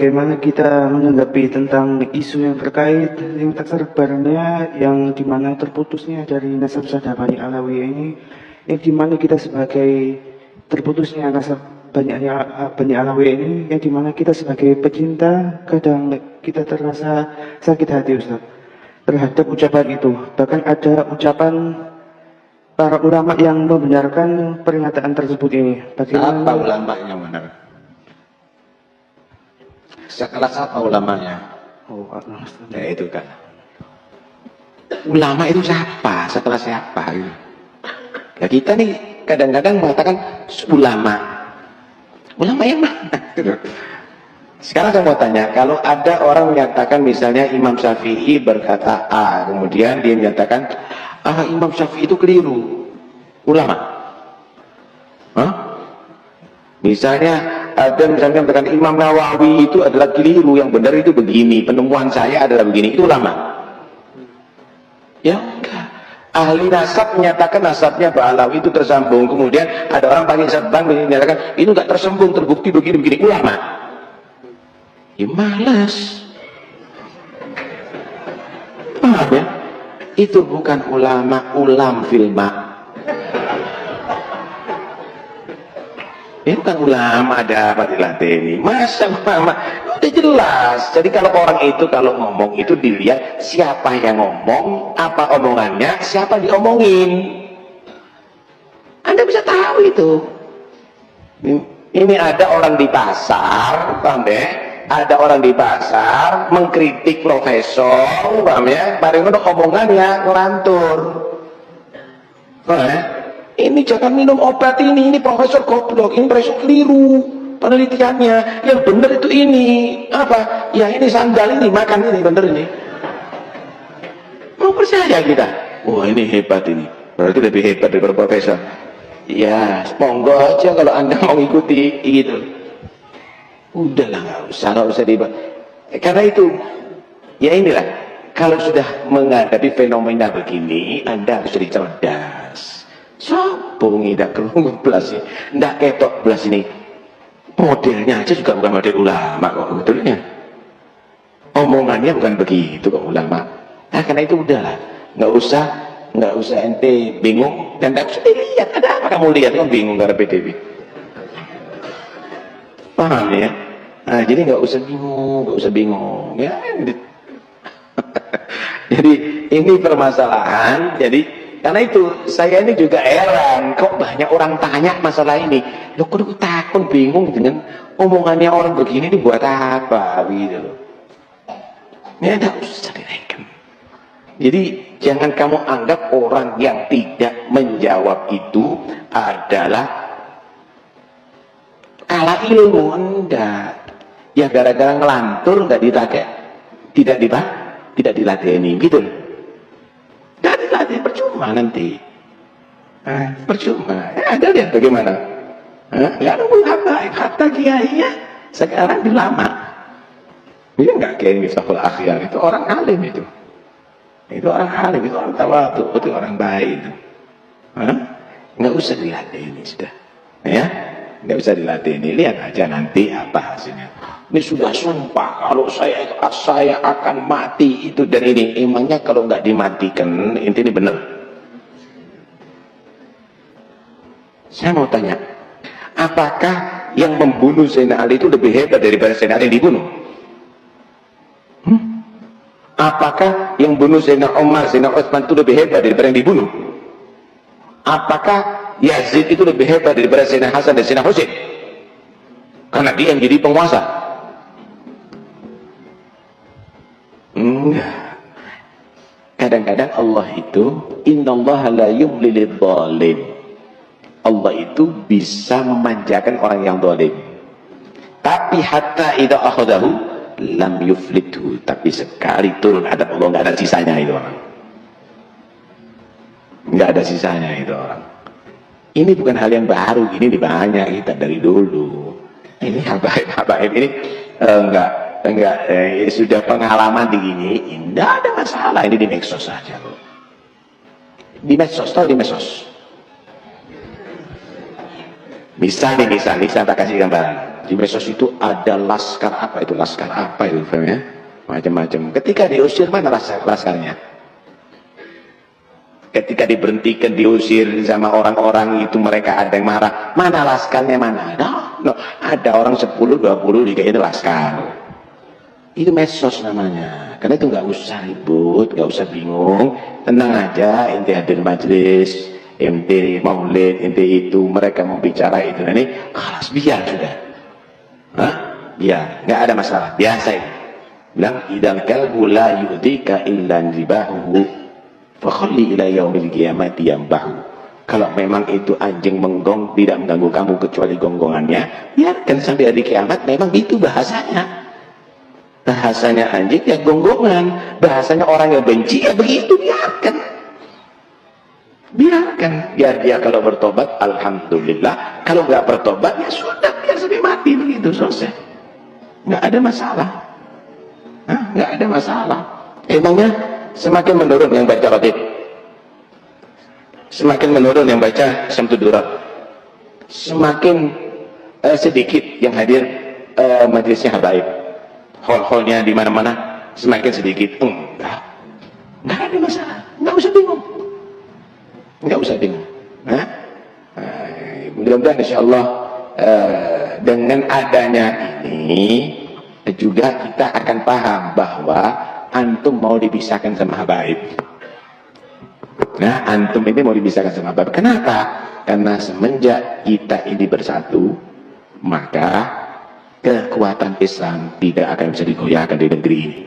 Bagaimana kita menanggapi tentang isu yang terkait yang tersebarnya yang dimana terputusnya dari nasab Sada Bani Alawi ini, yang dimana kita sebagai terputusnya nasab Bani Alawi ini, yang dimana kita sebagai pecinta kadang kita terasa sakit hati Ustaz terhadap ucapan itu. Bahkan ada ucapan para ulama yang membenarkan pernyataan tersebut ini. Bagaimana? Apa ulama yang benar? Sekelas apa ulamanya? Ya itu kan. Ulama itu siapa? Sekelas siapa? Gitu. Ya kita nih kadang-kadang mengatakan ulama. Ulama yang mana? Sekarang saya mau tanya, kalau ada orang menyatakan misalnya Imam Syafi'i berkata A, kemudian dia menyatakan Imam Syafi'i itu keliru, ulama? Hah? Misalnya ada misalnya mengatakan Imam Nawawi itu adalah keliru, yang benar itu begini, penemuan saya adalah begini, itu ulama? Ya enggak. Ahli nasab menyatakan nasabnya Pak Alawi itu tersambung, kemudian ada orang pakai sabang menyatakan itu enggak tersambung, terbukti begini-begini, ulama? Ya malas. Paham ya? Itu bukan ulama, ulam filma. Ini bukan ulama, ada apa dilatih. Masa ulama? Udah jelas. Jadi kalau orang itu kalau ngomong itu dilihat siapa yang ngomong, apa omongannya, siapa diomongin. Anda bisa tahu itu. Ini ada orang di pasar, paham ya? Ada orang di pasar mengkritik profesor, paham ya? Bareng itu omongannya ngelantur. Paham ya? Ini jangan minum obat ini profesor goblok, ini profesor keliru penelitiannya, yang benar itu ini apa? Ya ini sandal ini, makan ini, benar ini. Mau percaya kita? Wah ini hebat ini, berarti lebih hebat daripada profesor. Ya monggo aja kalau Anda mau ikuti gitu. Udahlah nggak usah dibahas. Karena itu ya inilah, kalau sudah menghadapi fenomena begini Anda harus jadi cerdas. Sopo ngidak kerungu belas ini, ndak ketok belas ini. Modelnya aja juga bukan model ulama kok betulnya. Omongannya bukan begitu kok ulama. Nah karena itu udahlah, nggak usah ente bingung dan nggak usah dilihat. Ada apa kamu lihat? Kamu bingung karena PDB. Paham ya? Nah jadi nggak usah bingung ya. Jadi ini permasalahan. Jadi karena itu saya ini juga heran, kok banyak orang tanya masalah ini. Loh kok aku takut bingung dengan omongannya orang begini ini buat apa gitu loh. Ya enggak usah direken. Jadi jangan kamu anggap orang yang tidak menjawab itu adalah kalah ilmu. Enggak. Ya gara-gara ngelantur enggak dipakai. Tidak dilatih ini gitu loh. Enggak dilatih, percuma nanti. Percuma. Anda lihat bagaimana? Enggak nunggu kata kiai ya. Sekarang dilama. Dia enggak kiai Miftahul Akhyar, itu orang alim itu. Itu orang alim, itu orang tawadhu, itu orang baik itu. Enggak usah dilatih ini sudah. Ya? Enggak usah dilatih ini. Lihat aja nanti apa hasilnya. Ini sudah sumpah kalau saya akan mati itu dan ini. Emangnya kalau nggak dimatikan ini benar? Saya mau tanya, apakah yang membunuh Sayyidina Ali itu lebih hebat daripada Sayyidina Ali yang dibunuh? Apakah yang bunuh Sayyidina Umar, Sayyidina Utsman itu lebih hebat daripada yang dibunuh? Apakah Yazid itu lebih hebat daripada Sayyidina Hasan dan Sayyidina Husain? Karena dia yang jadi penguasa. Enggak. Kadang-kadang Allah itu innallaha la yumlilidh dhalim. Allah itu bisa memanjakan orang yang zalim. Tapi hatta idza akhadahu lam yuflithu. Tapi sekali turun adab Allah enggak ada sisanya itu orang. Enggak ada sisanya itu orang. Ini bukan hal yang baru, ini banyak kita dari dulu. Ini habaib ini sudah pengalaman begini, tidak ada masalah. Ini di medsos saja, di medsos atau di medsos. Misal tak kasih gambaran. Di medsos itu ada laskar apa itu ya? Macam-macam. Ketika diusir, mana laskarnya? Ketika diberhentikan, diusir sama orang-orang itu, mereka ada yang marah. Mana laskarnya, mana? No. Ada orang 10-20 dikasih laskar. Itu medsos namanya. Karena itu nggak usah ribut, nggak usah bingung. Tenang aja, ente hadir majelis, ente maulid, ente itu, mereka mau bicara itu. Nah, ini, kalas biar sudah. Hah? Biar, nggak ada masalah. Biasa itu. Bilang, idal kalbu la yu'dika illan ribahu fakhalli ila yaumil qiyamati yambahu. Kalau memang itu anjing menggong tidak mengganggu kamu kecuali gonggongannya, biarkan sampai hari kiamat. Memang itu bahasanya. Bahasanya anjing ya gonggongan, bahasanya orang yang benci ya begitu, biarkan. Biar dia kalau bertobat alhamdulillah, kalau nggak bertobat ya sudah, biar sampai mati begitu, selesai. Nggak ada masalah. Nggak ada masalah. Emangnya semakin menurun yang baca Khatib, semakin menurun yang baca Syamsul Durar, semakin sedikit yang hadir majelisnya habaib, hall-hallnya di mana-mana semakin sedikit. Enggak ada masalah, nggak usah bingung. Mudah-mudahan insyaallah dengan adanya ini juga kita akan paham bahwa antum mau dipisahkan sama habaib. Nah, antum ini mau dipisahkan sama habaib. Kenapa? Karena semenjak kita ini bersatu, maka kekuatan Islam tidak akan bisa digoyahkan di negeri ini.